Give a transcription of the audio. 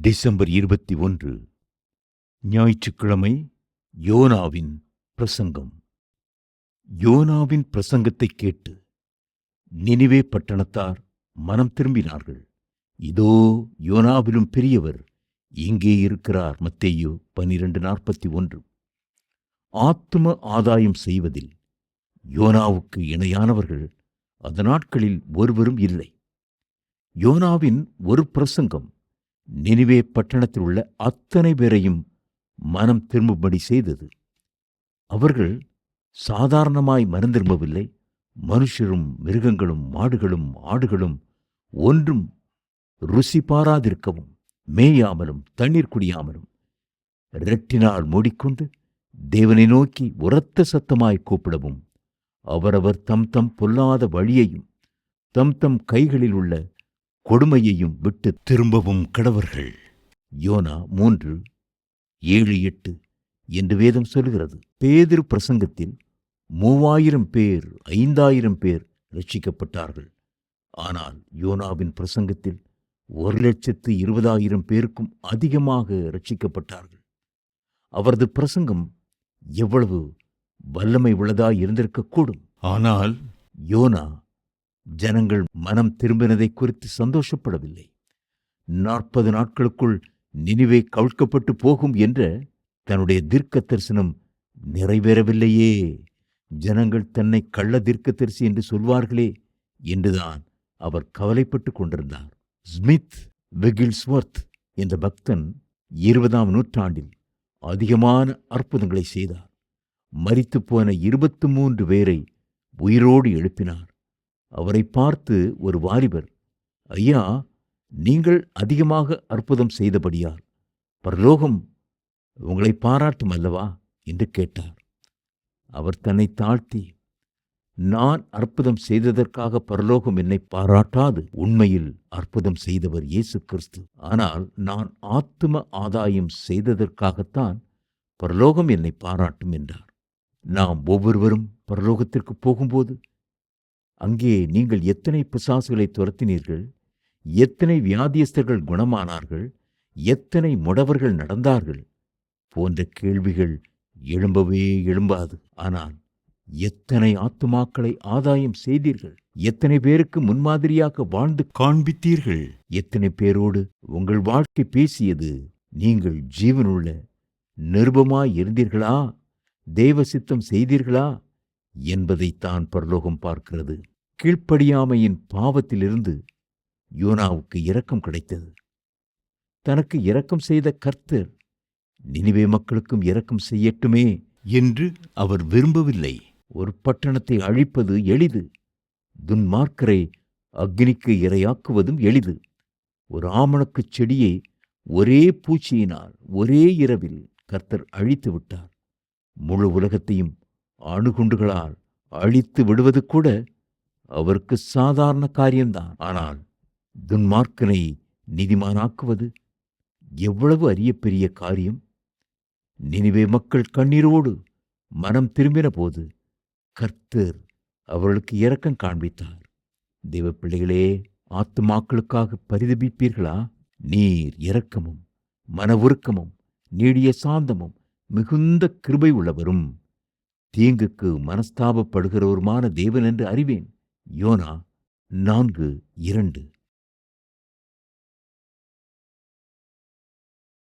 December 21 ஞாயிற்றுக்கிழமை. யோனாவின் பிரசங்கம். யோனாவின் பிரசங்கத்தைக் கேட்டு நினிவே பட்டணத்தார் மனம் திரும்பினார்கள். இதோ யோனாவிலும் பெரியவர் இங்கே இருக்கிறார். மத்தேயு 12:41. ஆத்தும ஆதாயம் செய்வதில் யோனாவுக்கு இணையானவர்கள் அந்த நாட்களில் ஒருவரும் இல்லை. யோனாவின் ஒரு பிரசங்கம் நினிவே பட்டணத்தில் உள்ள அத்தனை பேரையும் மனம் திரும்பும்படி செய்தது. அவர்கள் சாதாரணமாய் மனம் திரும்பவில்லை. மனுஷரும் மிருகங்களும் மாடுகளும் ஆடுகளும் ஒன்றும் ருசி பாராதிருக்கவும் மேயாமலும் தண்ணீர் குடியாமலும் இரட்டினால் மூடிக்கொண்டு தேவனை நோக்கி உரத்த சத்தமாய் கூப்பிடவும் அவரவர் தம் தம் பொல்லாத வழியையும் தம் தம் கைகளில் உள்ள கொடுமையையும் விட்டு திரும்பவும் கடவர்கள். யோனா 3:7-8 என்று வேதம் சொல்கிறது. பேதுரு பிரசங்கத்தில் 3000 பேர் 5000 பேர் ரட்சிக்கப்பட்டார்கள். ஆனால் யோனாவின் பிரசங்கத்தில் 1,20,000 பேருக்கும் அதிகமாக ரட்சிக்கப்பட்டார்கள். அவரது பிரசங்கம் எவ்வளவு வல்லமை உள்ளதாய் இருந்திருக்கக்கூடும். ஆனால் யோனா ஜனங்கள் மனம் திரும்பினதை குறித்து சந்தோஷப்படவில்லை. 40 நாட்களுக்குள் நினிவே கவிழ்க்கப்பட்டு போகும் என்ற தன்னுடைய தீர்க்க தரிசனம் நிறைவேறவில்லையே, ஜனங்கள் தன்னை கள்ள தீர்க்கதரிசி என்று சொல்வார்களே என்றுதான் அவர் கவலைப்பட்டு கொண்டிருந்தார். ஸ்மித் வெகில்ஸ்வர்த் என்ற பக்தன் 20ஆம் நூற்றாண்டில் அதிகமான அற்புதங்களை செய்தார். மரித்துப்போன 23 பேரை உயிரோடு எழுப்பினார். அவரை பார்த்து ஒரு வாலிபர், ஐயா, நீங்கள் அதிகமாக அற்புதம் செய்தபடியால் பரலோகம் உங்களை பாராட்டும் அல்லவா என்று கேட்டார். அவர் தன்னை தாழ்த்தி, நான் அற்புதம் செய்ததற்காக பரலோகம் என்னை பாராட்டாது. உண்மையில் அற்புதம் செய்தவர் இயேசு கிறிஸ்து. ஆனால் நான் ஆத்தும ஆதாயம் செய்ததற்காகத்தான் பரலோகம் என்னை பாராட்டும் என்றார். நாம் ஒவ்வொருவரும் பரலோகத்திற்கு போகும்போது அங்கே நீங்கள் எத்தனை பிசாசுகளை துரத்தினீர்கள், எத்தனை வியாதியஸ்தர்கள் குணமானார்கள், எத்தனை முடவர்கள் நடந்தார்கள் போன்ற கேள்விகள் எழும்பவே எழும்பாது. ஆனால் எத்தனை ஆத்துமாக்களை ஆதாயம் செய்தீர்கள், எத்தனை பேருக்கு முன்மாதிரியாக வாழ்ந்து காண்பித்தீர்கள், எத்தனை பேரோடு உங்கள் வாழ்க்கை பேசியது, நீங்கள் ஜீவனுள்ள நிருபமாய் இருந்தீர்களா, தேவ சித்தம் செய்தீர்களா என்பதைத்தான் பரலோகம் பார்க்கிறது. கீழ்ப்படியாமையின் பாவத்திலிருந்து யோனாவுக்கு இரக்கம் கிடைத்தது. தனக்கு இரக்கம் செய்த கர்த்தர் நினிவே மக்களுக்கும் இரக்கம் செய்யட்டுமே என்று அவர் விரும்பவில்லை. ஒரு பட்டணத்தை அழிப்பது எளிது, துன்மார்க்கரை அக்னிக்கு இரையாக்குவதும் எளிது. ஒரு ஆமணக்குச் செடியை ஒரே பூச்சியினால் ஒரே இரவில் கர்த்தர் அழித்து விட்டார். முழு உலகத்தையும் அணுகுண்டுகளால் அழித்து விடுவது கூட அவருக்கு சாதாரண காரியம்தான். ஆனால் துன்மார்க்கனை நீதிமானாக்குவது எவ்வளவு அரிய பெரிய காரியம். நினிவே மக்கள் கண்ணீரோடு மனம் திரும்பின போது கர்த்தர் அவர்களுக்கு இரக்கம் காண்பித்தார். தேவ பிள்ளைகளே, ஆத்துமாக்களுக்காக பரிதபிப்பீர்களா? நீர் இரக்கமும் மன உருக்கமும் நீடிய சாந்தமும் மிகுந்த கிருபை உள்ளவரும் தீங்குக்கு மனஸ்தாபப்படுகிறவருமான தேவன் என்று அறிவேன். யோனா 4:2.